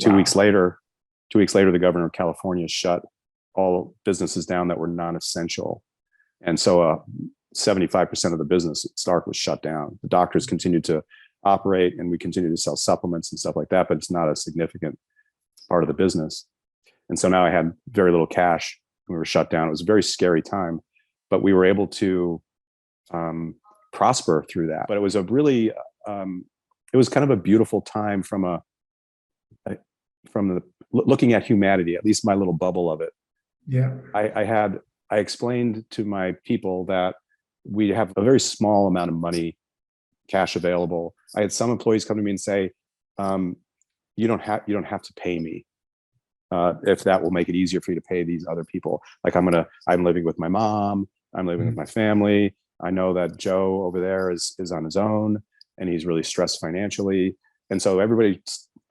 Two Wow. weeks later, the governor of California shut all businesses down that were non-essential. And so 75% of the business at Stark was shut down. The doctors continued to operate and we continued to sell supplements and stuff like that, but it's not a significant part of the business. And so now I had very little cash. We were shut down. It was a very scary time, but we were able to prosper through that. But it was a really, it was kind of a beautiful time from the looking at humanity, at least my little bubble of it. Yeah. I explained to my people that we have a very small amount of money, cash available. I had some employees come to me and say, you don't have to pay me if that will make it easier for you to pay these other people. Like I'm living with my mom, I'm living with my family. I know that Joe over there is on his own and he's really stressed financially. And so everybody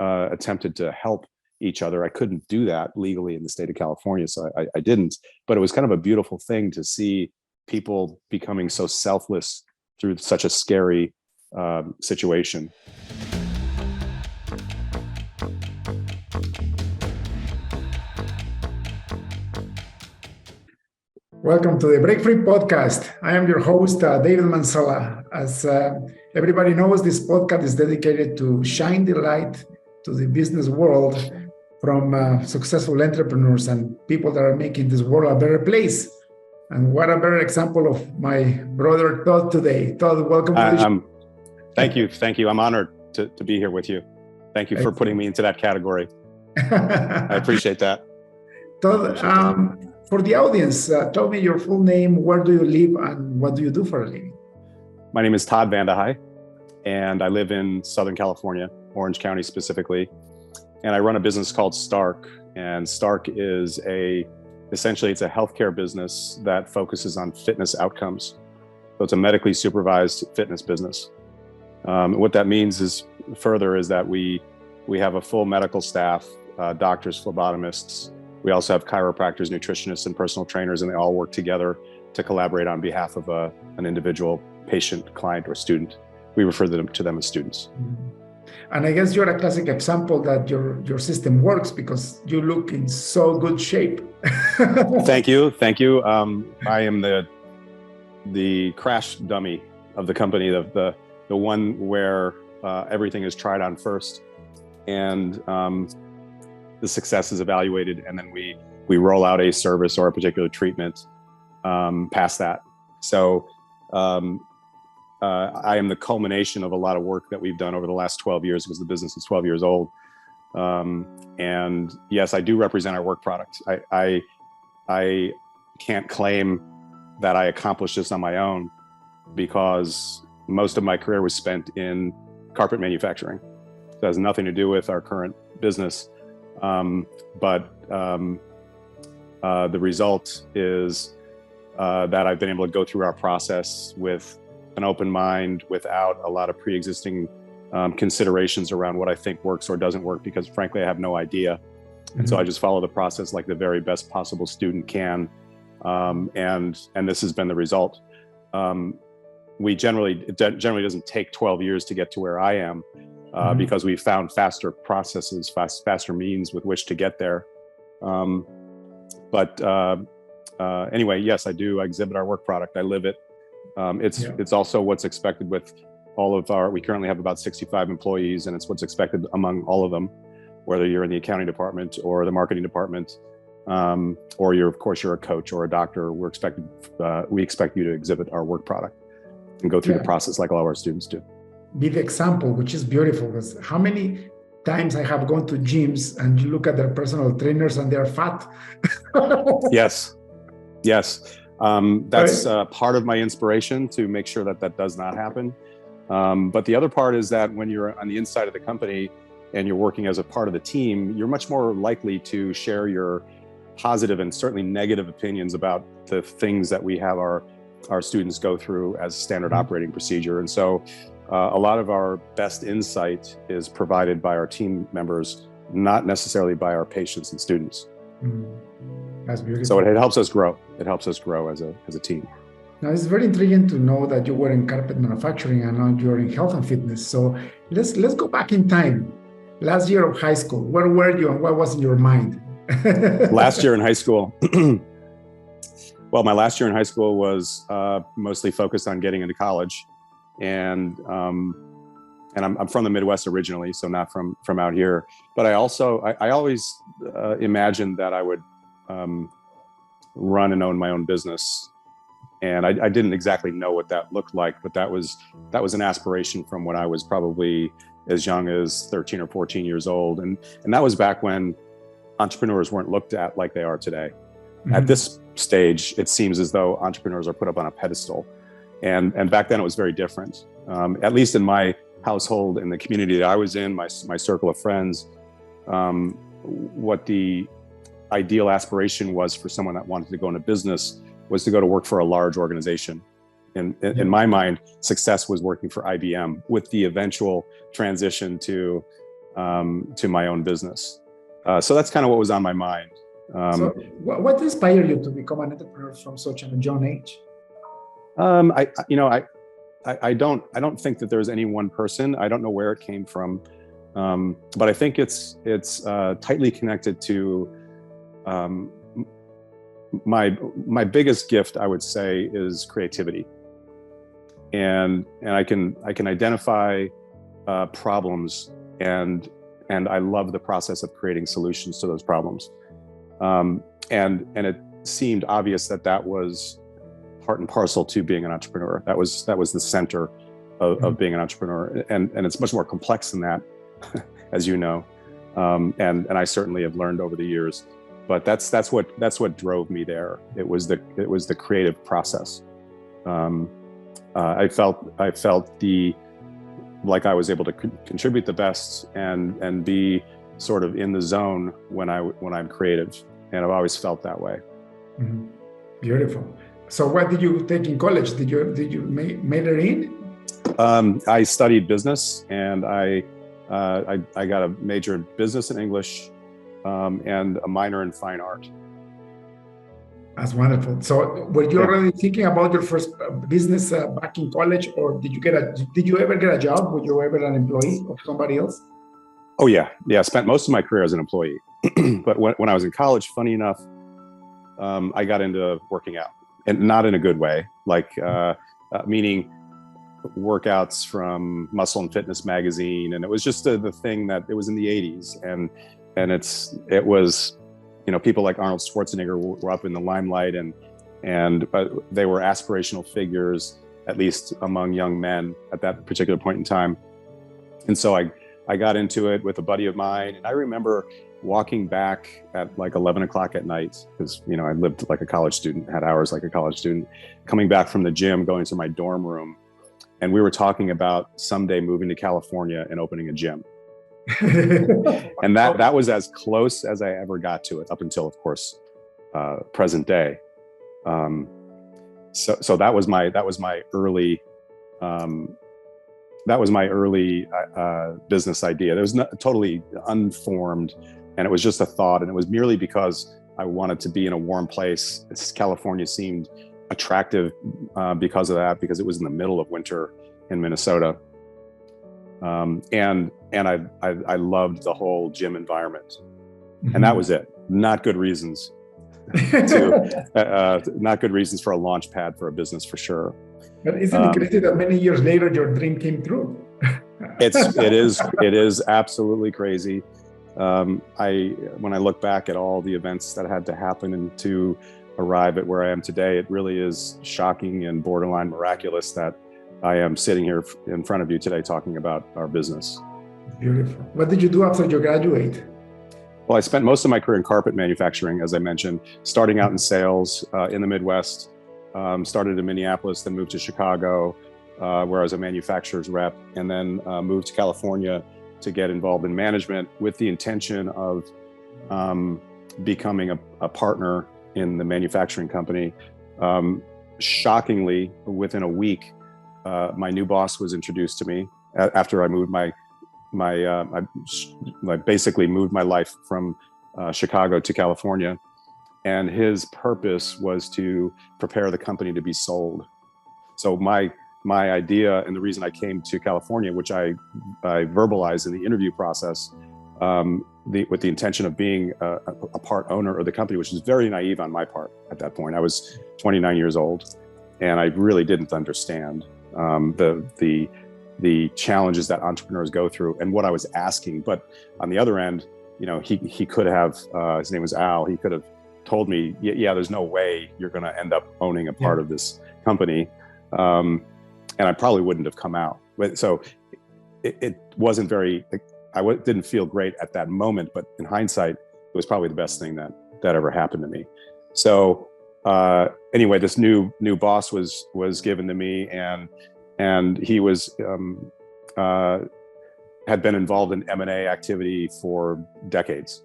attempted to help each other. I couldn't do that legally in the state of California, so I didn't. But it was kind of a beautiful thing to see people becoming so selfless through such a scary situation. Welcome to the Break Free podcast. I am your host, David Mansala. As everybody knows, this podcast is dedicated to shine the light to the business world from successful entrepreneurs and people that are making this world a better place. And what a better example of my brother Todd today. Todd, welcome to the show. Thank you. I'm honored to be here with you. Thank you for putting me into that category. I appreciate that. Todd, for the audience, tell me your full name, where do you live, and what do you do for a living? My name is Todd Vandehei, and I live in Southern California, Orange County specifically. And I run a business called Stark. And Stark is essentially it's a healthcare business that focuses on fitness outcomes. So it's a medically supervised fitness business. What that means is that we have a full medical staff, doctors, phlebotomists. We also have chiropractors, nutritionists, and personal trainers, and they all work together to collaborate on behalf of an individual patient, client, or student. We refer to them as students. And I guess you're a classic example that your system works because you look in so good shape. Thank you. I am the crash dummy of the company, the one where everything is tried on first, and the success is evaluated, and then we roll out a service or a particular treatment past that. So I am the culmination of a lot of work that we've done over the last 12 years because the business is 12 years old. And yes, I do represent our work product. I can't claim that I accomplished this on my own because most of my career was spent in carpet manufacturing. So it has nothing to do with our current business. But the result is that I've been able to go through our process with an open mind, without a lot of pre-existing considerations around what I think works or doesn't work, because frankly, I have no idea. And so I just follow the process like the very best possible student can. And this has been the result. It generally doesn't take 12 years to get to where I am. Because we found faster processes, faster means with which to get there. Anyway, yes, I do. I exhibit our work product. I live it. It's also what's expected with all of we currently have about 65 employees, and it's what's expected among all of them, whether you're in the accounting department or the marketing department, or you're a coach or a doctor. We expect you to exhibit our work product and go through the process like all of our students do. Be the example, which is beautiful, because how many times I have gone to gyms and you look at their personal trainers and they're fat. Yes. That's part of my inspiration to make sure that does not happen. But the other part is that when you're on the inside of the company and you're working as a part of the team, you're much more likely to share your positive and certainly negative opinions about the things that we have our students go through as standard operating procedure. And so a lot of our best insight is provided by our team members, not necessarily by our patients and students. That's beautiful. So it helps us grow. It helps us grow as a team. Now, it's very intriguing to know that you were in carpet manufacturing and now you're in health and fitness. So let's go back in time. last year of high school, where were you and what was in your mind? Last year in high school, well, my last year in high school was mostly focused on getting into college, and I'm from the Midwest originally, so not from out here. But I always imagined that I would run and own my own business, and I didn't exactly know what that looked like, but that was an aspiration from when I was probably as young as 13 or 14 years old, and that was back when entrepreneurs weren't looked at like they are today. Mm-hmm. At this stage, it seems as though entrepreneurs are put up on a pedestal, and back then it was very different. At least in my household, in the community that I was in, my circle of friends, what the ideal aspiration was for someone that wanted to go into business was to go to work for a large organization. In my mind, success was working for IBM, with the eventual transition to my own business. So that's kind of what was on my mind. So what inspired you to become an entrepreneur from such a young age? I don't think that there's any one person. I don't know where it came from, but I think it's tightly connected to my biggest gift, I would say, is creativity, and I can identify problems, and I love the process of creating solutions to those problems, and it seemed obvious that was part and parcel to being an entrepreneur. That was the center of being an entrepreneur, and it's much more complex than that, as you know, and I certainly have learned over the years. But that's what drove me there. It was the creative process. I felt like I was able to contribute the best and be sort of in the zone when I'm creative, and I've always felt that way. Mm-hmm. Beautiful. So what did you take in college? Did you major in? I studied business, and I got a major in business and English, and a minor in fine art. That's wonderful. So were you already thinking about your first business back in college, or did you ever get a job? Were you ever an employee of somebody else? Oh yeah. I spent most of my career as an employee, but when I was in college, funny enough, I got into working out. And not in a good way, like meaning workouts from Muscle and Fitness magazine, and it was just the thing that it was in the 80s, and it was, people like Arnold Schwarzenegger were up in the limelight, and they were aspirational figures, at least among young men at that particular point in time. And so I got into it with a buddy of mine, and I remember walking back at like 11 o'clock at night, because I lived like a college student, had hours like a college student, coming back from the gym, going to my dorm room, and we were talking about someday moving to California and opening a gym. And that was as close as I ever got to it, up until, of course, present day. So that was my early business idea. It was totally unformed, and it was just a thought, and it was merely because I wanted to be in a warm place. California seemed attractive because of that, because it was in the middle of winter in Minnesota, and I loved the whole gym environment, mm-hmm. and that was it. Not good reasons not good reasons for a launch pad for a business, for sure. But isn't it crazy that many years later your dream came true? It is absolutely crazy. When I look back at all the events that had to happen and to arrive at where I am today, it really is shocking and borderline miraculous that I am sitting here in front of you today talking about our business. Beautiful. What did you do after you graduate? Well, I spent most of my career in carpet manufacturing, as I mentioned, starting out in sales in the Midwest. Started in Minneapolis, then moved to Chicago, where I was a manufacturer's rep, and then moved to California to get involved in management with the intention of becoming a partner in the manufacturing company. Shockingly, within a week, my new boss was introduced to me after I moved I basically moved my life from Chicago to California. And his purpose was to prepare the company to be sold. So my idea, and the reason I came to California, which I verbalized in the interview process, with the intention of being a part owner of the company, which was very naive on my part at that point. I was 29 years old, and I really didn't understand the challenges that entrepreneurs go through and what I was asking. But on the other end, he could have, his name was Al, he could have told me, yeah, there's no way you're going to end up owning a part of this company. And I probably wouldn't have come out. So it wasn't very, didn't feel great at that moment, but in hindsight, it was probably the best thing that ever happened to me. So anyway, this new boss was given to me, and he was had been involved in M&A activity for decades,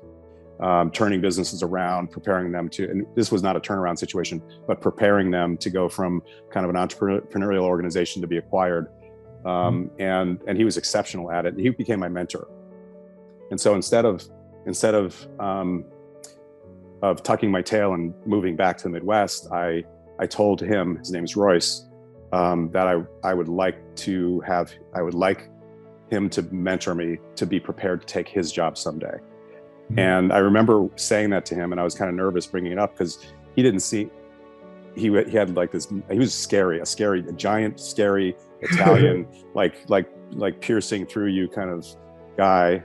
turning businesses around, preparing them to, and this was not a turnaround situation, but preparing them to go from kind of an entrepreneurial organization to be acquired. And he was exceptional at it. He became my mentor. And so instead of tucking my tail and moving back to the Midwest, I told him, his name is Royce, that I would like him to mentor me, to be prepared to take his job someday. And I remember saying that to him, and I was kind of nervous bringing it up because he didn't see, he had like this, he was scary, a giant, scary Italian, like piercing through you kind of guy.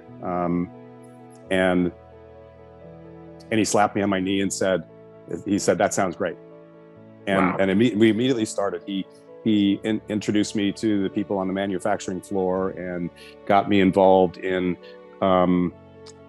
And he slapped me on my knee and said, that sounds great. And, wow. We immediately started. He introduced me to the people on the manufacturing floor and got me involved in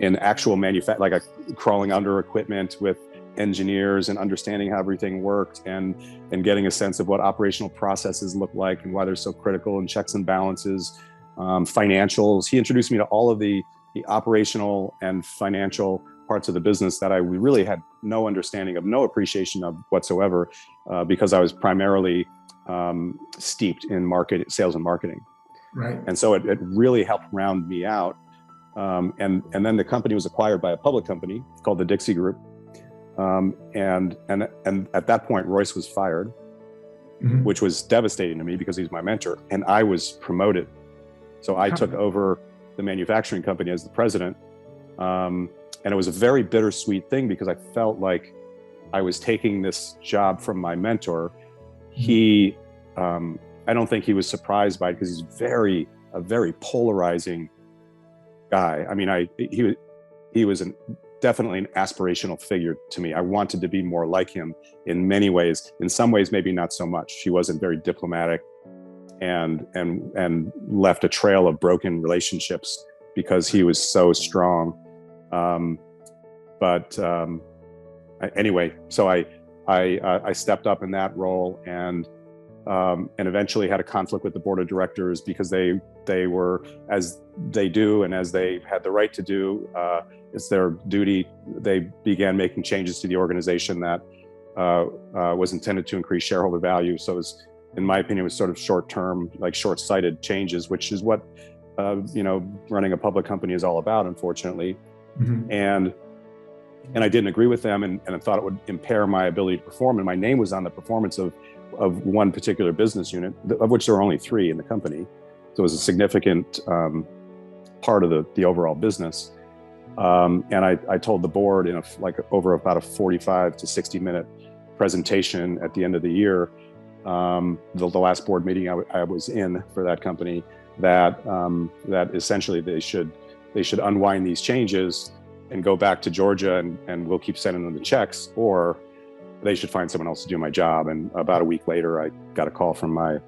actual like crawling under equipment with engineers and understanding how everything worked and getting a sense of what operational processes look like and why they're so critical, and checks and balances, financials. He introduced me to all of the operational and financial parts of the business that I really had no understanding of, no appreciation of whatsoever, because I was primarily steeped in sales and marketing. Right. And so it really helped round me out. And then the company was acquired by a public company called the Dixie Group. And at that point, Royce was fired, which was devastating to me because he's my mentor, and I was promoted. So I took over the manufacturing company as the president. And it was a very bittersweet thing because I felt like I was taking this job from my mentor. He, I don't think he was surprised by it because he's a very polarizing guy. I mean, he was definitely an aspirational figure to me. I wanted to be more like him in many ways. In some ways, maybe not so much. He wasn't very diplomatic and left a trail of broken relationships because he was so strong. Anyway, so I stepped up in that role and eventually had a conflict with the board of directors because they were, as they do and as they had the right to do, it's their duty. They began making changes to the organization that was intended to increase shareholder value. So it was, in my opinion, it was sort of short-term, like short-sighted changes, which is what running a public company is all about, unfortunately. And I didn't agree with them, and I thought it would impair my ability to perform. And my name was on the performance of one particular business unit, of which there were only 3 in the company. So it was a significant part of the overall business. And I told the board in over about a 45 to 60 minute presentation at the end of the year, the last board meeting I was in for that company, that essentially they should unwind these changes and go back to Georgia and we'll keep sending them the checks, or they should find someone else to do my job. And about a week later, I got a call from my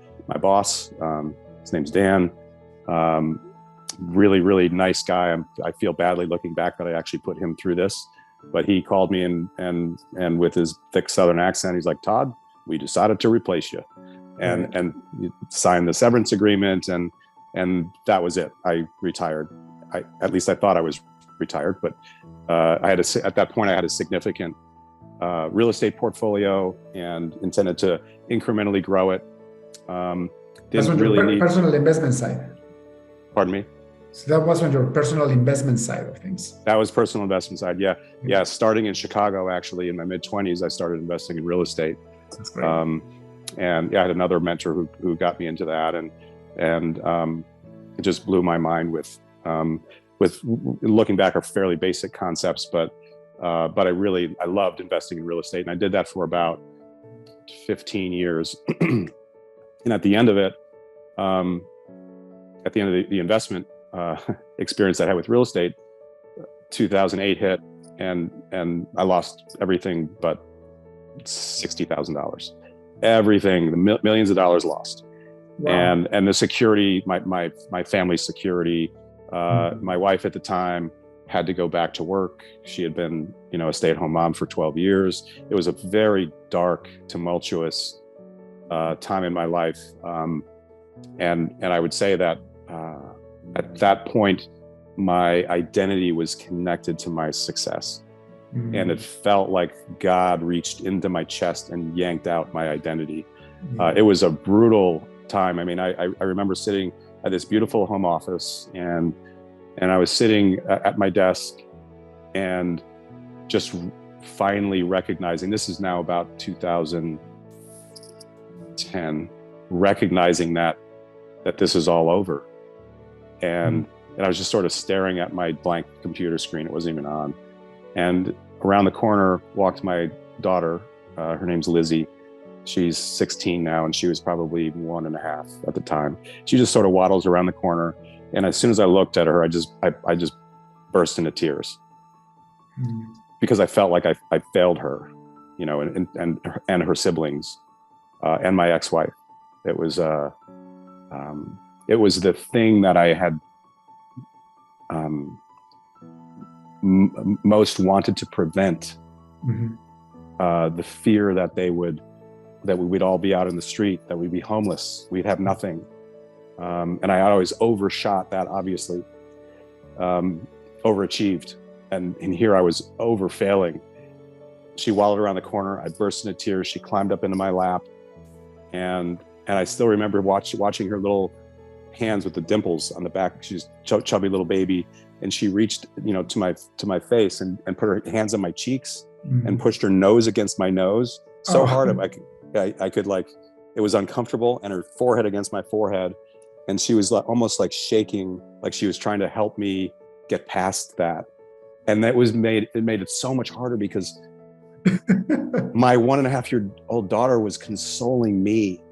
boss. His name's Dan. Really, really nice guy. I feel badly looking back that I actually put him through this, but he called me and with his thick Southern accent, he's like, "Todd, we decided to replace you," and signed the severance agreement, and that was it. I retired. At least I thought I was retired, but at that point I had a significant real estate portfolio and intended to incrementally grow it. That's on your personal investment side. Pardon me? So that was on your personal investment side of things. That was personal investment side. Yeah. Starting in Chicago, actually, in my mid-20s, I started investing in real estate. That's great. And I had another mentor who got me into that, and it just blew my mind with with looking back are fairly basic concepts, but I loved investing in real estate, and I did that for about 15 years. And at the end of it, at the end of the investment experience I had with real estate, 2008 hit, and I lost everything but $60,000. Everything, the millions of dollars lost. Wow. And the security, my family's security. My wife at the time had to go back to work. She had been, a stay-at-home mom for 12 years. It was a very dark, tumultuous time in my life. And I would say that at that point, my identity was connected to my success. Mm-hmm. And it felt like God reached into my chest and yanked out my identity. Mm-hmm. It was a brutal time. I mean, I remember sitting at this beautiful home office, and I was sitting at my desk and just finally recognizing, this is now about 2010, recognizing that this is all over. And I was just sort of staring at my blank computer screen. It wasn't even on. And around the corner walked my daughter. Her name's Lizzie. She's 16 now, and she was probably 1.5 at the time. She just sort of waddles around the corner. And as soon as I looked at her, I just burst into tears because I felt like I failed her, and her siblings, and my ex-wife. It was the thing that I had most wanted to prevent. The fear that we would all be out in the street, that we'd be homeless, we'd have nothing. And I always overshot that, obviously, overachieved. And here I was over-failing. She waddled around the corner. I burst into tears. She climbed up into my lap. And I still remember watching her little hands with the dimples on the back. She's a chubby little baby. And she reached, to my face and put her hands on my cheeks and pushed her nose against my nose so hard I could it was uncomfortable, and her forehead against my forehead. And she was almost like shaking, like she was trying to help me get past that. And that made it so much harder because my 1.5-year-old daughter was consoling me.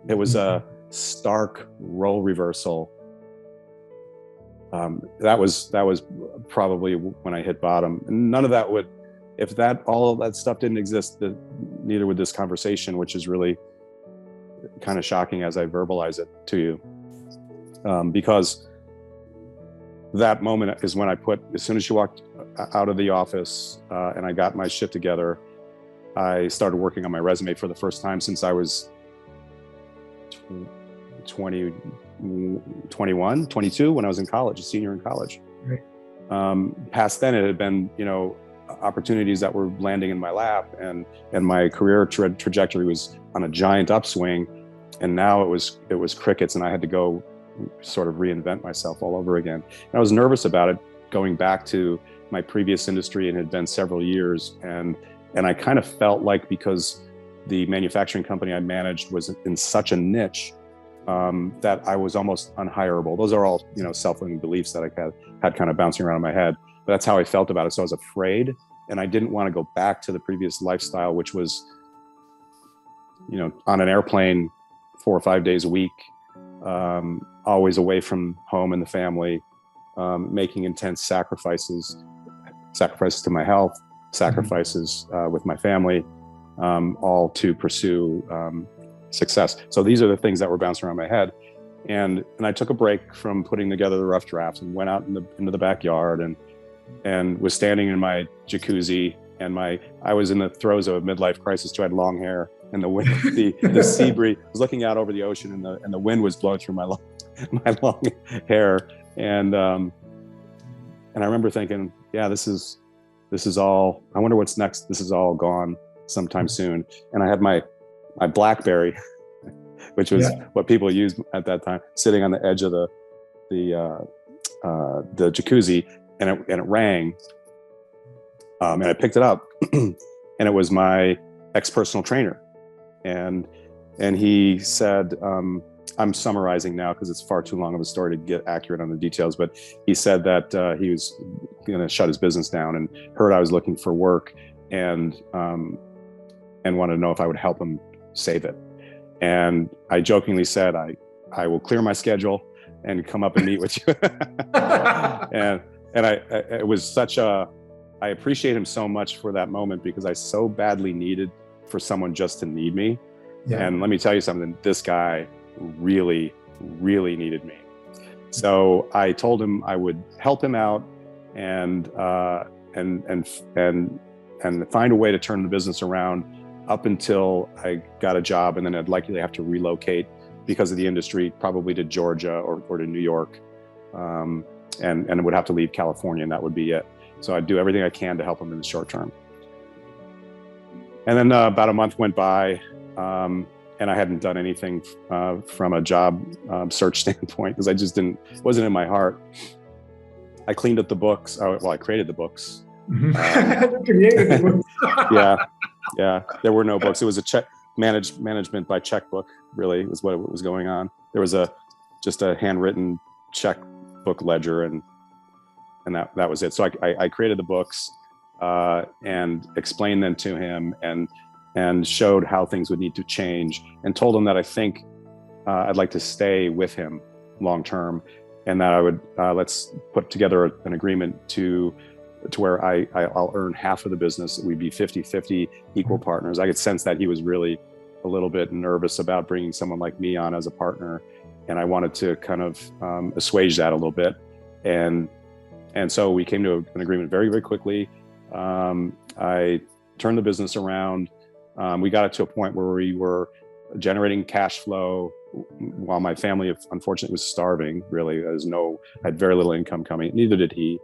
It was a stark role reversal. That was probably when I hit bottom. And none of that would, if all of that stuff didn't exist, neither would this conversation, which is really kind of shocking as I verbalize it to you. Because that moment is when as soon as she walked out of the office and I got my shit together, I started working on my resume for the first time since I was 21, 22, when I was in college, a senior in college. Right. Past then, it had been, opportunities that were landing in my lap, and my career trajectory was on a giant upswing. And now it was crickets, and I had to go sort of reinvent myself all over again. And I was nervous about it, going back to my previous industry, and it had been several years. And I kind of felt like, because the manufacturing company I managed was in such a niche, that I was almost unhireable. Those are all, self-limiting beliefs that I had kind of bouncing around in my head. But that's how I felt about it. So I was afraid, and I didn't want to go back to the previous lifestyle, which was, on an airplane 4 or 5 days a week, always away from home and the family, making intense sacrifices to my health, sacrifices with my family, all to pursue success. So these are the things that were bouncing around my head. And I took a break from putting together the rough drafts and went out into the backyard and was standing in my jacuzzi, and I was in the throes of a midlife crisis too. I had long hair, and the wind, the sea breeze was looking out over the ocean, and the wind was blowing through my long hair. And I remember thinking, yeah, this is all, I wonder what's next. This is all gone sometime soon. And I had my BlackBerry, which was what people used at that time, sitting on the edge of the jacuzzi, and it rang, and I picked it up, and it was my ex-personal trainer, and he said, I'm summarizing now because it's far too long of a story to get accurate on the details, but he said that he was going to shut his business down and heard I was looking for work and wanted to know if I would help him save it. And I jokingly said, I will clear my schedule and come up and meet with you. and it was such I appreciate him so much for that moment because I so badly needed for someone just to need me. Yeah. And let me tell you something, this guy really, really needed me. So I told him I would help him out and find a way to turn the business around up until I got a job, and then I'd likely have to relocate because of the industry, probably to Georgia or to New York, and would have to leave California, and that would be it. So I'd do everything I can to help him in the short term. And then about a month went by, and I hadn't done anything from a job search standpoint because I just wasn't in my heart. I cleaned up the books. I created the books. You created the books. Yeah. There were no books. It was a check management by checkbook. Really, was what was going on. There was just a handwritten checkbook ledger, and that was it. So I created the books and explained them to him and showed how things would need to change, and told him that I think I'd like to stay with him long term, and that I would let's put together an agreement to where I'll earn half of the business. We'd be 50-50 equal partners. I could sense that he was really a little bit nervous about bringing someone like me on as a partner, and I wanted to kind of assuage that a little bit, and so we came to an agreement very, very quickly. I turned the business around. We got it to a point where we were generating cash flow while my family, unfortunately, was starving. Really, I had very little income coming. Neither did he,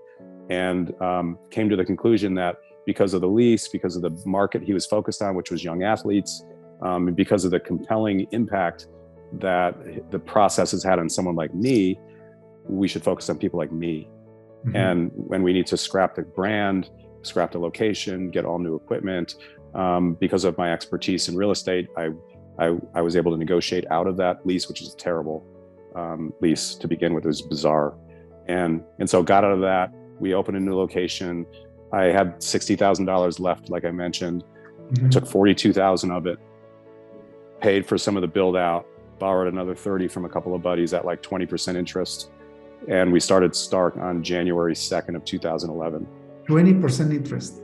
and came to the conclusion that because of the lease, because of the market he was focused on, which was young athletes, and because of the compelling impact that the process has had on someone like me, we should focus on people like me. Mm-hmm. And when we need to scrap the brand, scrap the location, get all new equipment, because of my expertise in real estate, I was able to negotiate out of that lease, which is a terrible lease to begin with. It was bizarre. And so got out of that. We opened a new location. I had $60,000 left, like I mentioned. Mm-hmm. Took $42,000 of it, paid for some of the build out, borrowed another 30 from a couple of buddies at like 20% interest. And we started Stark on January 2nd of 2011. 20% interest.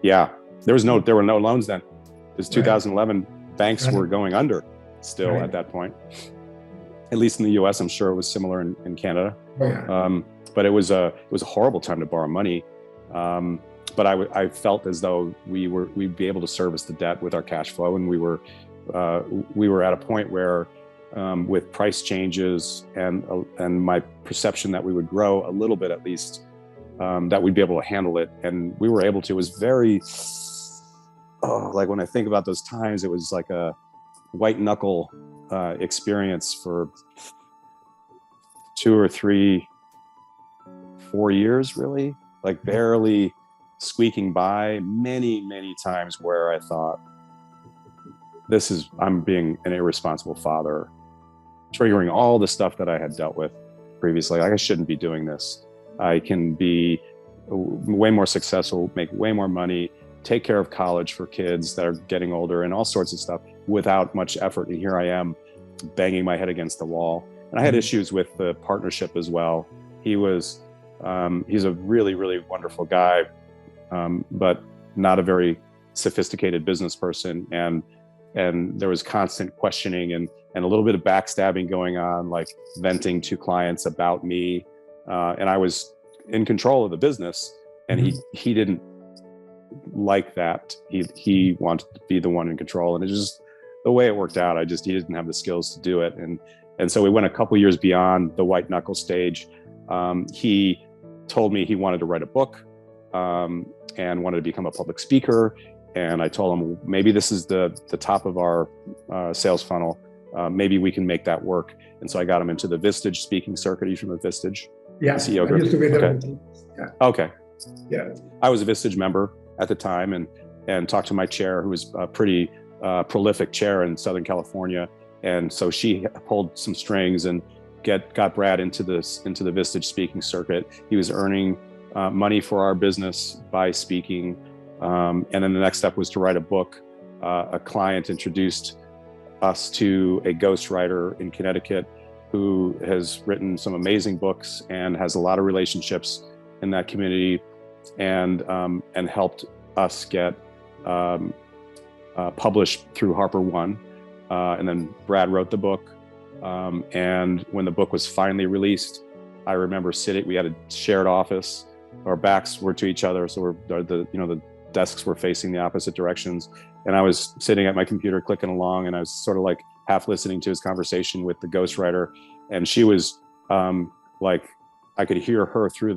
Yeah. There were no loans then. It was 2011. Right. Banks were going under still at that point. At least in the US, I'm sure it was similar in Canada. Oh, yeah. But it was a horrible time to borrow money. But I felt as though we'd be able to service the debt with our cash flow, and we were at a point where, with price changes and my perception that we would grow a little bit at least, that we'd be able to handle it, and we were able to. It was very, like when I think about those times, it was like a white knuckle experience for 2 or 3, 4 years, really, like barely squeaking by. Many, many times where I thought, I'm being an irresponsible father, triggering all the stuff that I had dealt with previously. Like, I shouldn't be doing this. I can be way more successful, make way more money, take care of college for kids that are getting older, and all sorts of stuff without much effort. And here I am banging my head against the wall. And I had issues with the partnership as well. He's a really, really wonderful guy, but not a very sophisticated business person. And there was constant questioning and a little bit of backstabbing going on, like venting to clients about me. And I was in control of the business, and he didn't like that. He wanted to be the one in control, and it's just the way it worked out. He didn't have the skills to do it. And so we went a couple years beyond the white knuckle stage. He told me he wanted to write a book, and wanted to become a public speaker. And I told him, maybe this is the top of our sales funnel. Maybe we can make that work. And so I got him into the Vistage speaking circuit. Are you from the Vistage? Yeah, CEO I used to be there. Okay. Yeah. Okay. Yeah. I was a Vistage member at the time, and talked to my chair, who was a pretty prolific chair in Southern California. And so she pulled some strings and got Brad into the Vistage speaking circuit. He was earning money for our business by speaking. And then the next step was to write a book. A client introduced us to a ghostwriter in Connecticut who has written some amazing books and has a lot of relationships in that community, and helped us get published through Harper One. And then Brad wrote the book. And when the book was finally released, I remember we had a shared office. Our backs were to each other, so the desks were facing the opposite directions. And I was sitting at my computer clicking along, and I was sort of like half listening to his conversation with the ghostwriter. And she was like, I could hear her through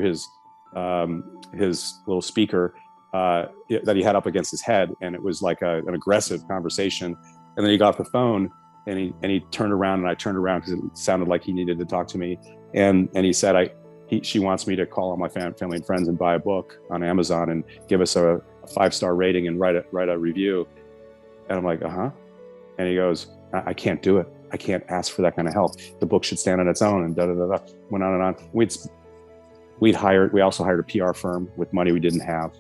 his little speaker that he had up against his head, and it was like an aggressive conversation. And then he got off the phone, and he turned around, and I turned around because it sounded like he needed to talk to me. And he said, she wants me to call on my family and friends and buy a book on Amazon and give us a 5-star rating and write a review. And I'm like, uh-huh. And he goes, I can't do it. I can't ask for that kind of help. The book should stand on its own, and da-da-da-da. Went on and on. We also hired a PR firm with money we didn't have.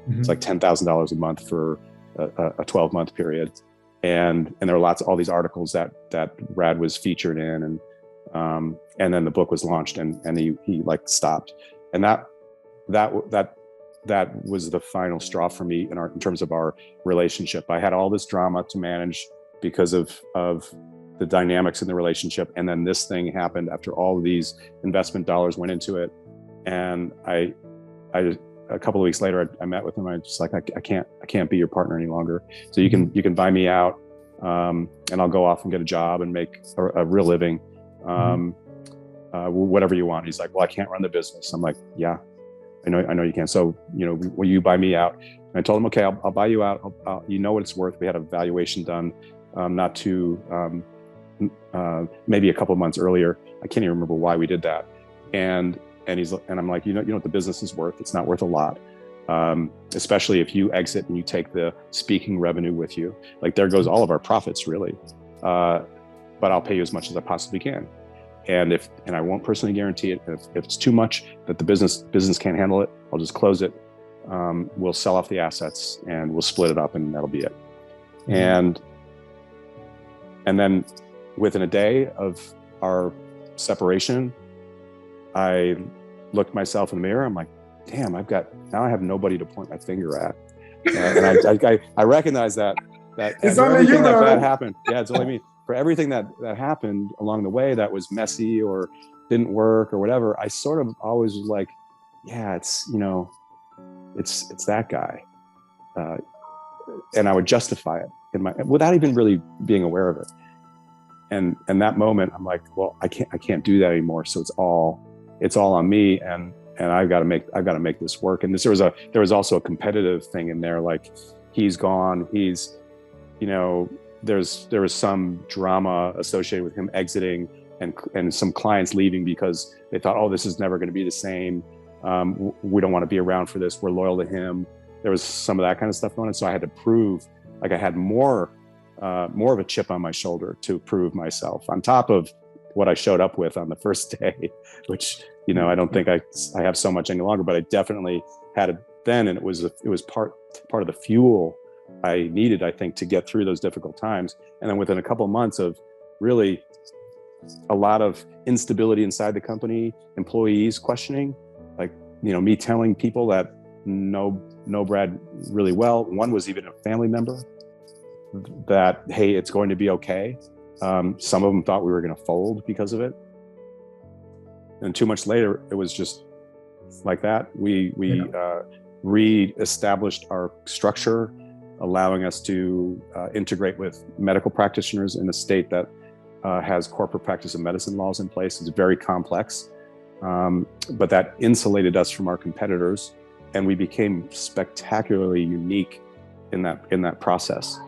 Mm-hmm. It's like $10,000 a month for a 12-month period. And there were all these articles that Brad was featured in, and then the book was launched, and he like stopped. And that was the final straw for me in terms of our relationship. I had all this drama to manage because of the dynamics in the relationship, and then this thing happened after all of these investment dollars went into it. And I a couple of weeks later, I met with him. I just like, I can't be your partner any longer. So you can buy me out, and I'll go off and get a job and make a real living, whatever you want. He's like, well, I can't run the business. I'm like, yeah, I know you can. So, will you buy me out? And I told him, okay, I'll buy you out. You know what it's worth. We had a valuation done, not too, maybe a couple of months earlier. I can't even remember why we did that. And I'm like, you know what the business is worth? It's not worth a lot, especially if you exit and you take the speaking revenue with you. Like, there goes all of our profits, really. But I'll pay you as much as I possibly can. And I won't personally guarantee it. If it's too much that the business can't handle it, I'll just close it. We'll sell off the assets and we'll split it up, and that'll be it. Mm-hmm. And then within a day of our separation, I looked myself in the mirror. I'm like, damn, now I have nobody to point my finger at. And I recognize that it's only you, that happened. Yeah, it's only me. For everything that happened along the way that was messy or didn't work or whatever, I sort of always was like, yeah, it's that guy. And I would justify it without even really being aware of it. And that moment, I'm like, well, I can't do that anymore. So it's all on me, and I've got to make this work. And there was also a competitive thing in there. Like, he's gone. There was some drama associated with him exiting, and some clients leaving because they thought, oh, this is never going to be the same. We don't want to be around for this. We're loyal to him. There was some of that kind of stuff going on. So I had to prove, like, I had more of a chip on my shoulder to prove myself, on top of what I showed up with on the first day, which, I don't think I have so much any longer, but I definitely had it then. And it was part of the fuel I needed, I think, to get through those difficult times. And then within a couple of months of really a lot of instability inside the company, employees questioning, like, me telling people that know Brad really well. One was even a family member, that, hey, it's going to be okay. Some of them thought we were going to fold because of it. And 2 months later, it was just like that. We re-established our structure, allowing us to integrate with medical practitioners in a state that has corporate practice of medicine laws in place. It's very complex, but that insulated us from our competitors, and we became spectacularly unique in that process.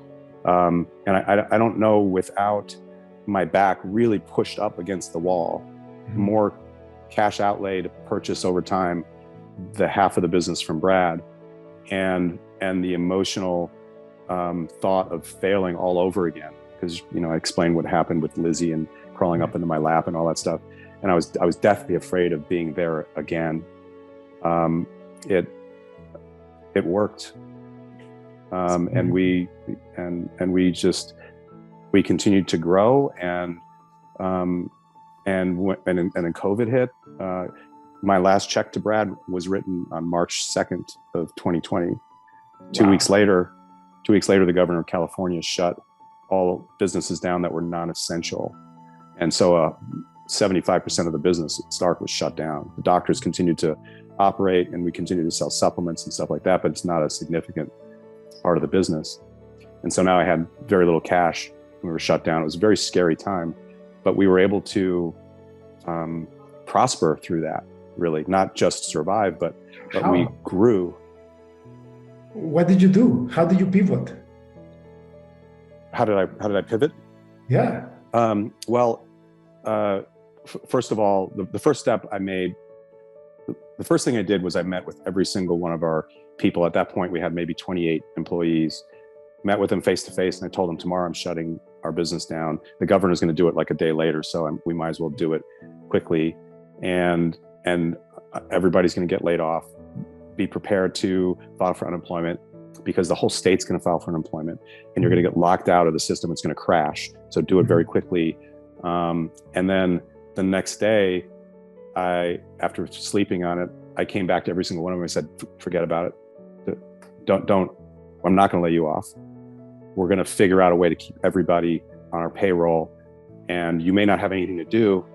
And I don't know, without my back really pushed up against the wall, more cash outlay to purchase over time the half of the business from Brad, and the emotional thought of failing all over again. because I explained what happened with Lizzie and crawling up into my lap and all that stuff. And I was deathly afraid of being there again. It worked, and we continued to grow, and then COVID hit. My last check to Brad was written on March 2nd of 2020. Wow. 2 weeks later, the governor of California shut all businesses down that were non-essential. And so 75% of the business at Stark was shut down. The doctors continued to operate, and we continued to sell supplements and stuff like that, but it's not a significant part of the business. And so now I had very little cash when we were shut down. It was a very scary time, but we were able to prosper through that, really, not just survive, but we grew. What did you do? How did you pivot? How did I pivot? Yeah. First of all, the first step I made, the first thing I did was I met with every single one of our people. At that point, we had maybe 28 employees. Met with them face to face, and I told them, tomorrow I'm shutting our business down. The governor's going to do it like a day later, so we might as well do it quickly. And everybody's going to get laid off. Be prepared to file for unemployment, because the whole state's going to file for unemployment, and you're going to get locked out of the system. It's going to crash. So do it very quickly. And then the next day, after sleeping on it, I came back to every single one of them. I said, forget about it. I'm not going to lay you off. We're going to figure out a way to keep everybody on our payroll, and you may not have anything to do,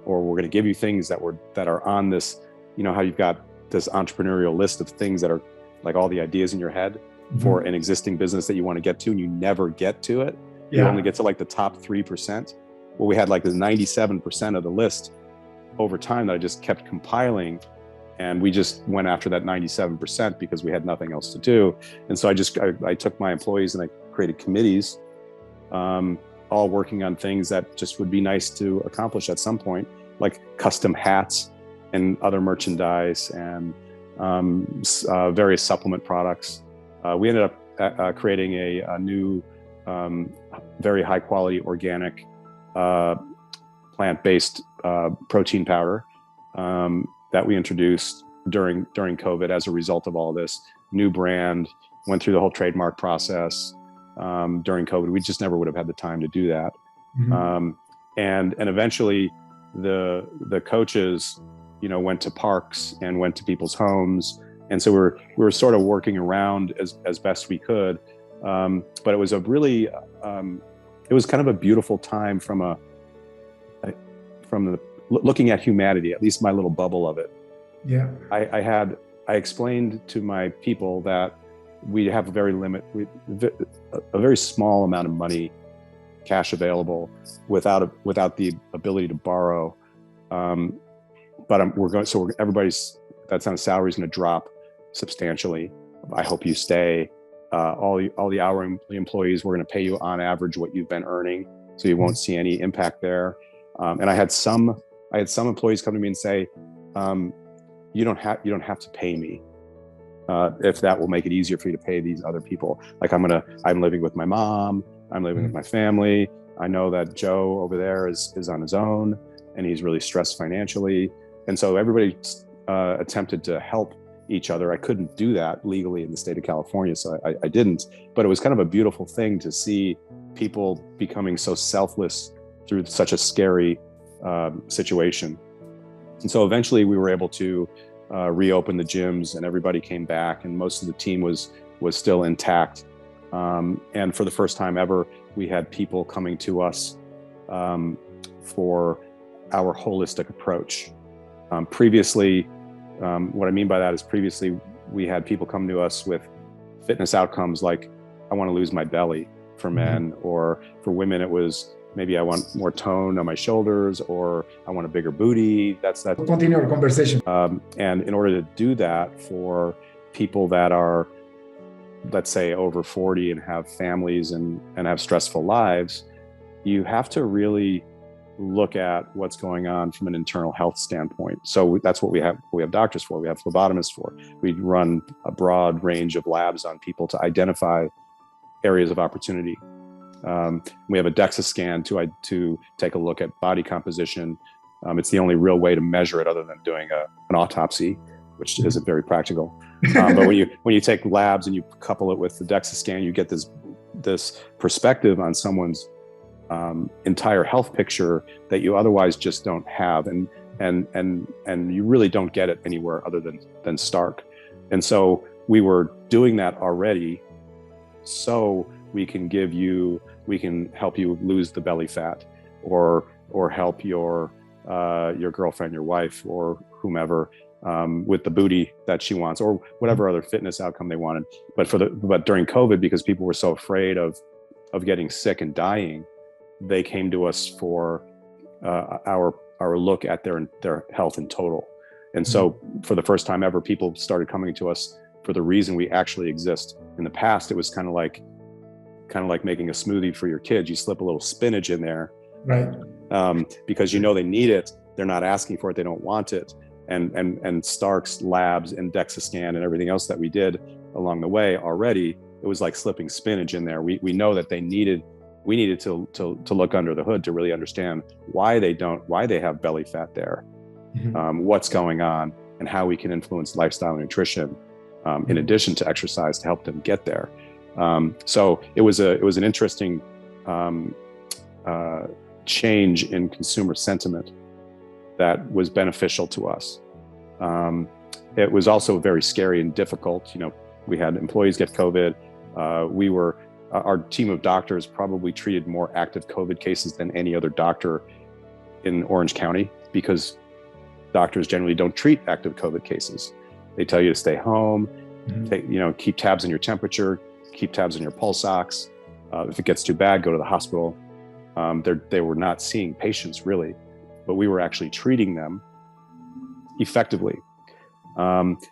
or we're going to give you things that are on this, how you've got this entrepreneurial list of things that are like all the ideas in your head for an existing business that you want to get to, and you never get to it. You only get to like the top 3%. Well, we had like the 97% of the list over time that I just kept compiling, and we just went after that 97% because we had nothing else to do. And so I took my employees and I created committees, all working on things that just would be nice to accomplish at some point, like custom hats and other merchandise and various supplement products. We ended up creating a new, very high quality organic plant-based protein powder that we introduced during COVID as a result of all this. New brand, went through the whole trademark process during COVID. We just never would have had the time to do that. And eventually the coaches, went to parks and went to people's homes. And so we were sort of working around as best we could. But it was it was kind of a beautiful time from looking at humanity, at least my little bubble of it. Yeah. I explained to my people that we have a very small amount of money, cash available, without the ability to borrow. But everybody's that's on salary is going to drop substantially. I hope you stay. All the hourly employees, we're going to pay you on average what you've been earning, so you won't see any impact there. And I had some employees come to me and say, you don't have to pay me if that will make it easier for you to pay these other people. Like I'm living with my mom, I'm living with my family. I know that Joe over there is on his own and he's really stressed financially. And so everybody attempted to help each other. I couldn't do that legally in the state of California, so I didn't. But it was kind of a beautiful thing to see people becoming so selfless through such a scary situation. And so eventually we were able to reopen the gyms, and everybody came back, and most of the team was still intact. And for the first time ever, we had people coming to us for our holistic approach. Previously, what I mean by that is previously we had people come to us with fitness outcomes like, I want to lose my belly for men, or for women it was maybe I want more tone on my shoulders, or I want a bigger booty. That's continue our conversation. And in order to do that for people that are, let's say, over 40 and have families and have stressful lives, you have to really look at what's going on from an internal health standpoint. So that's what we have doctors for. We have phlebotomists for. We run a broad range of labs on people to identify areas of opportunity. We have a DEXA scan to take a look at body composition. It's the only real way to measure it other than doing an autopsy, which isn't very practical. But when you take labs and you couple it with the DEXA scan, you get this perspective on someone's entire health picture that you otherwise just don't have, and you really don't get it anywhere other than Stark. And so we were doing that already, so we can help you lose the belly fat, or help your girlfriend, your wife, or whomever with the booty that she wants, or whatever other fitness outcome they wanted. But during COVID, because people were so afraid of getting sick and dying, they came to us for our look at their health in total. And so for the first time ever, people started coming to us for the reason we actually exist. In the past, it was kind of like making a smoothie for your kids. You slip a little spinach in there, right? Because they need it. They're not asking for it. They don't want it. And Stark's labs and DEXA scan and everything else that we did along the way already, it was like slipping spinach in there. We know that we needed to look under the hood to really understand why they have belly fat there, what's going on, and how we can influence lifestyle and nutrition in addition to exercise to help them get there. So it was an interesting change in consumer sentiment that was beneficial to us. It was also very scary and difficult. We had employees get COVID. Our team of doctors probably treated more active COVID cases than any other doctor in Orange County, because doctors generally don't treat active COVID cases. They tell you to stay home, keep tabs on your temperature, keep tabs on your pulse ox. If it gets too bad, go to the hospital. They were not seeing patients really, but we were actually treating them effectively. That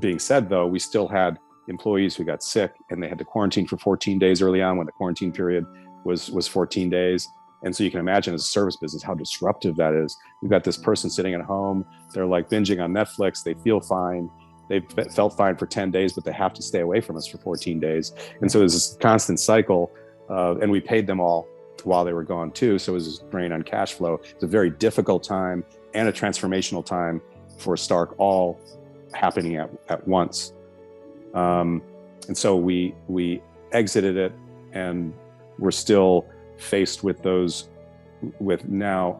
being said, though, we still had employees who got sick and they had to quarantine for 14 days early on, when the quarantine period was 14 days. And so you can imagine, as a service business, how disruptive that is. You've got this person sitting at home, they're like binging on Netflix, they feel fine. They felt fine for 10 days, but they have to stay away from us for 14 days. And so there's this constant cycle, and we paid them all while they were gone too. So it was a drain on cash flow. It's a very difficult time and a transformational time for Stark, all happening at once. And so we exited it, and we're still faced with now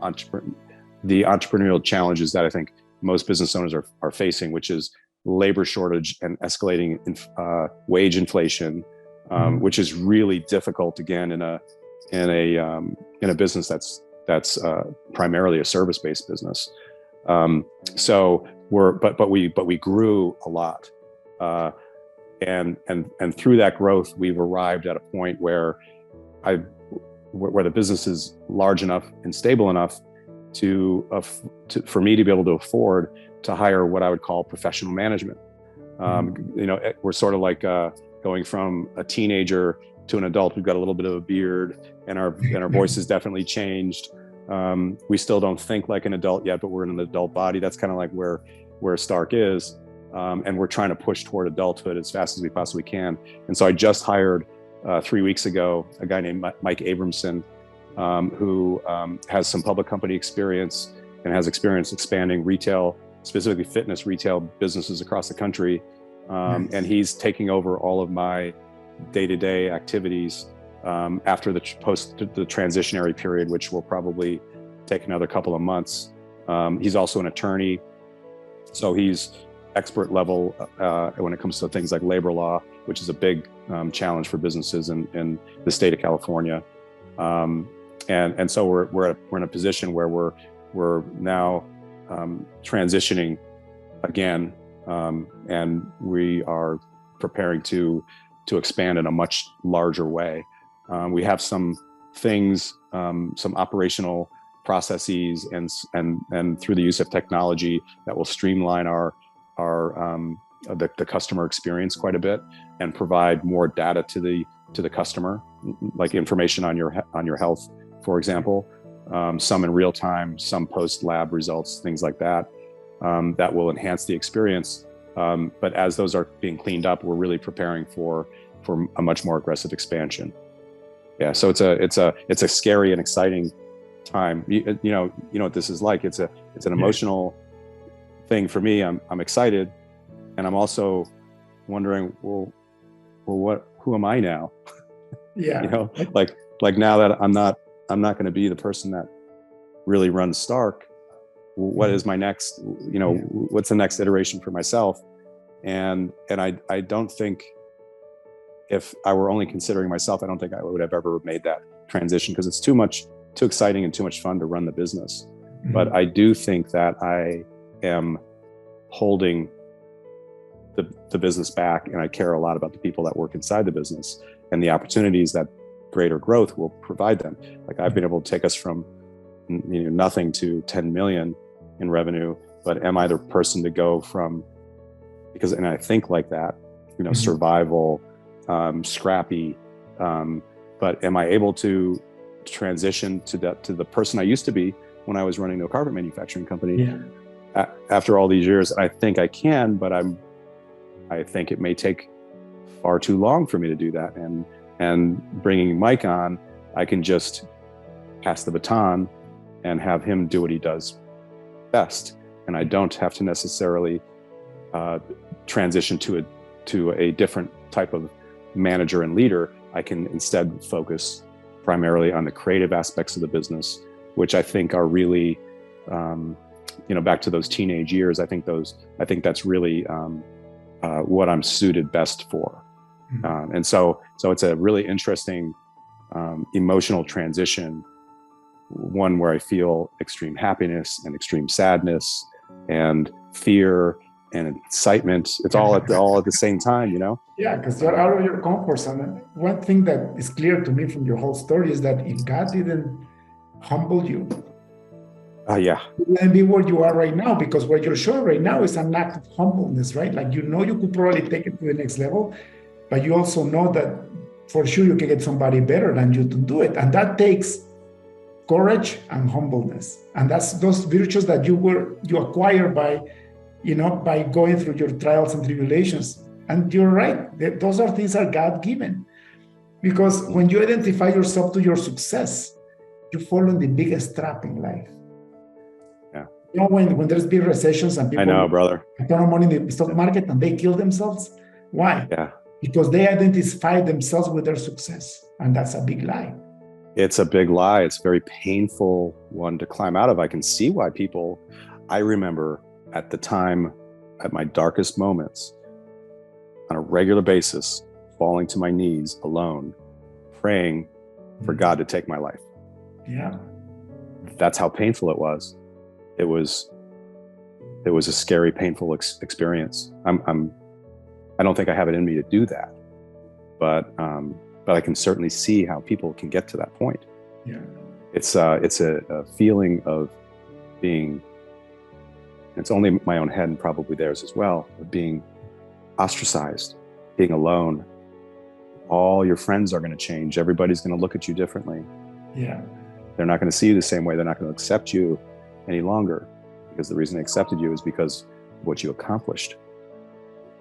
the entrepreneurial challenges that I think most business owners are facing, which is labor shortage and escalating wage inflation, which is really difficult again in a business that's primarily a service-based business. So we grew a lot. And through that growth, we've arrived at a point where the business is large enough and stable enough for me to be able to afford to hire what I would call professional management. We're sort of like going from a teenager to an adult. We've got a little bit of a beard, and our voice has definitely changed. We still don't think like an adult yet, but we're in an adult body. That's kind of like where Stark is. And we're trying to push toward adulthood as fast as we possibly can. And so I just hired 3 weeks ago a guy named Mike Abramson, who has some public company experience and has experience expanding retail, specifically fitness retail businesses across the country. Nice. And he's taking over all of my day-to-day activities after the transitionary period, which will probably take another couple of months. He's also an attorney, so he's expert level when it comes to things like labor law, which is a big challenge for businesses in the state of California. And so we're in a position where we're now transitioning again, and we are preparing to expand in a much larger way. We have some things, some operational processes, and through the use of technology that will streamline the customer experience quite a bit and provide more data to the customer, like information on your health, for example, some in real time, some post lab results, things like that, that will enhance the experience. But as those are being cleaned up, we're really preparing for a much more aggressive expansion. Yeah, so it's a scary and exciting time. You know what this is like. It's an emotional thing for me. I'm excited, and I'm also wondering, well, who am I now? Yeah. You know, like now that I'm not going to be the person that really runs Stark. What is my next? You know, what's the next iteration for myself? And I don't think, if I were only considering myself, I don't think I would have ever made that transition, because it's too exciting and too much fun to run the business. Mm-hmm. But I do think that I am holding the business back, and I care a lot about the people that work inside the business and the opportunities that greater growth will provide them. Like, I've been able to take us from nothing to 10 million in revenue, but am I the person to go from, and I think like that, mm-hmm. survival, scrappy, but am I able to transition to the person I used to be when I was running a carpet manufacturing company? Yeah. After all these years? I think I can, but I think it may take far too long for me to do that. And bringing Mike on, I can just pass the baton and have him do what he does best, and I don't have to necessarily transition to a different type of manager and leader. I can instead focus primarily on the creative aspects of the business, which I think are really, back to those teenage years. I think that's really what I'm suited best for. Mm-hmm. And so it's a really interesting emotional transition, one where I feel extreme happiness and extreme sadness and fear and excitement. It's all at the same time, Yeah, because you're out of your comfort zone. And one thing that is clear to me from your whole story is that if God didn't humble you, you wouldn't be where you are right now, because what you're showing right now is an act of humbleness, right? Like, you could probably take it to the next level, but you also know that for sure you can get somebody better than you to do it. And that takes courage and humbleness. And that's those virtues that you acquire by going through your trials and tribulations. And you're right, those things are God-given. Because when you identify yourself to your success, you fall in the biggest trap in life. Yeah. When there's big recessions and people, I know, brother, turn on money in the stock market and they kill themselves. Why? Yeah. Because they identify themselves with their success. And that's a big lie. It's a big lie. It's a very painful one to climb out of. I can see why I remember at the time, at my darkest moments, on a regular basis, falling to my knees alone, praying for God to take my life. Yeah. That's how painful it was. It was a scary, painful experience. I don't think I have it in me to do that, but I can certainly see how people can get to that point. Yeah. It's a feeling of being, it's only my own head and probably theirs as well, of being ostracized, being alone. All your friends are going to change. Everybody's going to look at you differently. Yeah. They're not going to see you the same way. They're not going to accept you any longer, because the reason they accepted you is because of what you accomplished.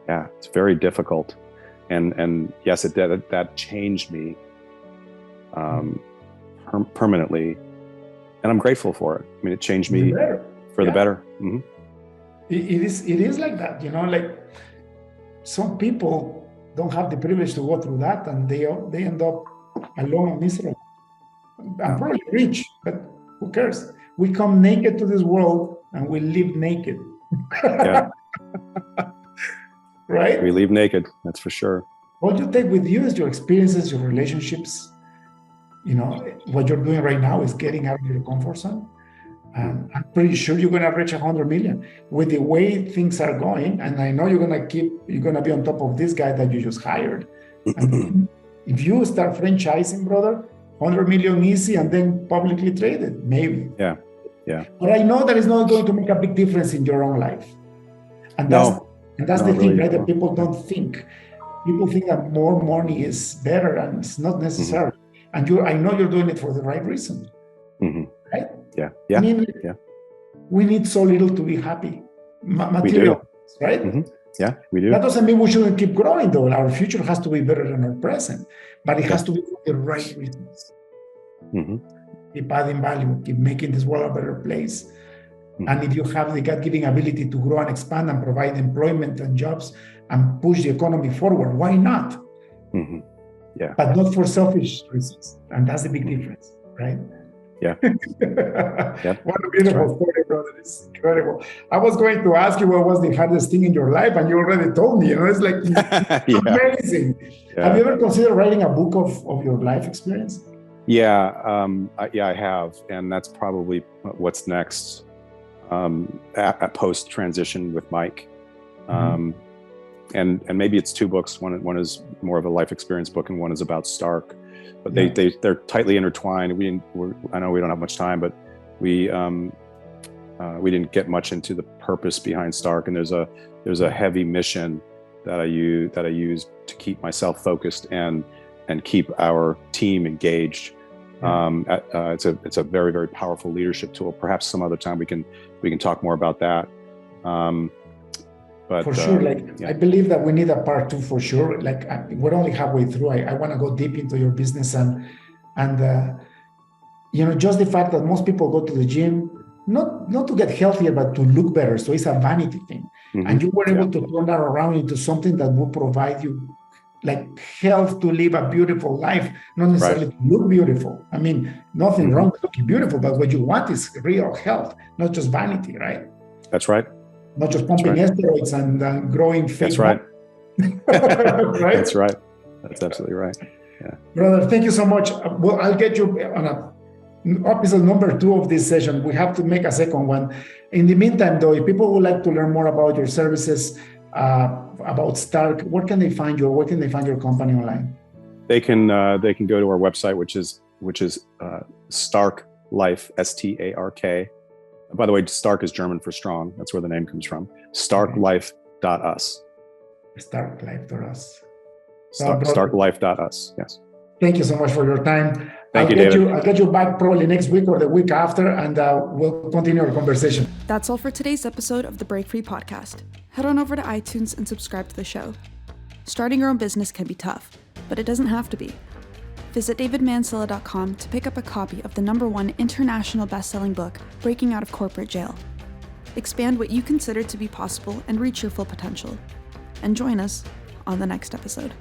Yeah, it's very difficult. And yes, that changed me permanently, and I'm grateful for it. I mean, it changed me for the better. Mm-hmm. It is like that, like some people don't have the privilege to go through that, and they end up alone and miserable. I'm probably rich, but who cares? We come naked to this world and we live naked. Yeah. Right? We leave naked, that's for sure. What you take with you is your experiences, your relationships. What you're doing right now is getting out of your comfort zone. And I'm pretty sure you're going to reach 100 million with the way things are going. And I know you're going to be on top of this guy that you just hired. And if you start franchising, brother, 100 million easy, and then publicly traded, maybe. Yeah. But I know that it's not going to make a big difference in your own life. And that's the thing, right? That people don't think. People think that more money is better, and it's not necessary. Mm-hmm. And I know you're doing it for the right reason. Mm-hmm. Right? Yeah. I mean, we need so little to be happy. Material, right? Mm-hmm. Yeah, we do. That doesn't mean we shouldn't keep growing, though. Our future has to be better than our present, but it has to be for the right reasons. Mm-hmm. Keep adding value, keep making this world a better place. Mm-hmm. And if you have the God-given ability to grow and expand and provide employment and jobs and push the economy forward, why not? Mm-hmm. Yeah. But not for selfish reasons. And that's the big difference, right? Yeah. Yep. What a beautiful story, brother. It's incredible. I was going to ask you what was the hardest thing in your life, and you already told me. It's like amazing. Yeah. Have you ever considered writing a book of your life experience? Yeah, I have, and that's probably what's next at post transition with Mike. And maybe it's two books. One is more of a life experience book, and one is about Stark. But they're tightly intertwined. I know we don't have much time, but we didn't get much into the purpose behind Stark. And there's a heavy mission that I use to keep myself focused and keep our team engaged. It's a very, very powerful leadership tool. Perhaps some other time we can talk more about that. But for sure, I believe that we need a part 2 for sure. We're only halfway through. I want to go deep into your business and just the fact that most people go to the gym not to get healthier, but to look better. So it's a vanity thing, and you were able to turn that around into something that will provide you health to live a beautiful life, not necessarily to look beautiful. I mean, nothing wrong with looking beautiful, but what you want is real health, not just vanity, right? That's right. Not just pumping steroids and growing fake. That's right. Right? That's right. That's absolutely right. Yeah. Brother, thank you so much. Well, I'll get you on episode number 2 of this session. We have to make a second one. In the meantime, though, if people would like to learn more about your services, about Stark, where can they find you, or where can they find your company online? They can go to our website, which is Stark Life, STARK. By the way, Stark is German for strong. That's where the name comes from. Starklife.us. Starklife.us. Starklife.us. Yes. Thank you so much for your time. Thank you, David. I'll get you back probably next week or the week after, and we'll continue our conversation. That's all for today's episode of the Break Free Podcast. Head on over to iTunes and subscribe to the show. Starting your own business can be tough, but it doesn't have to be. Visit davidmansilla.com to pick up a copy of the #1 international best-selling book, Breaking Out of Corporate Jail. Expand what you consider to be possible and reach your full potential. And join us on the next episode.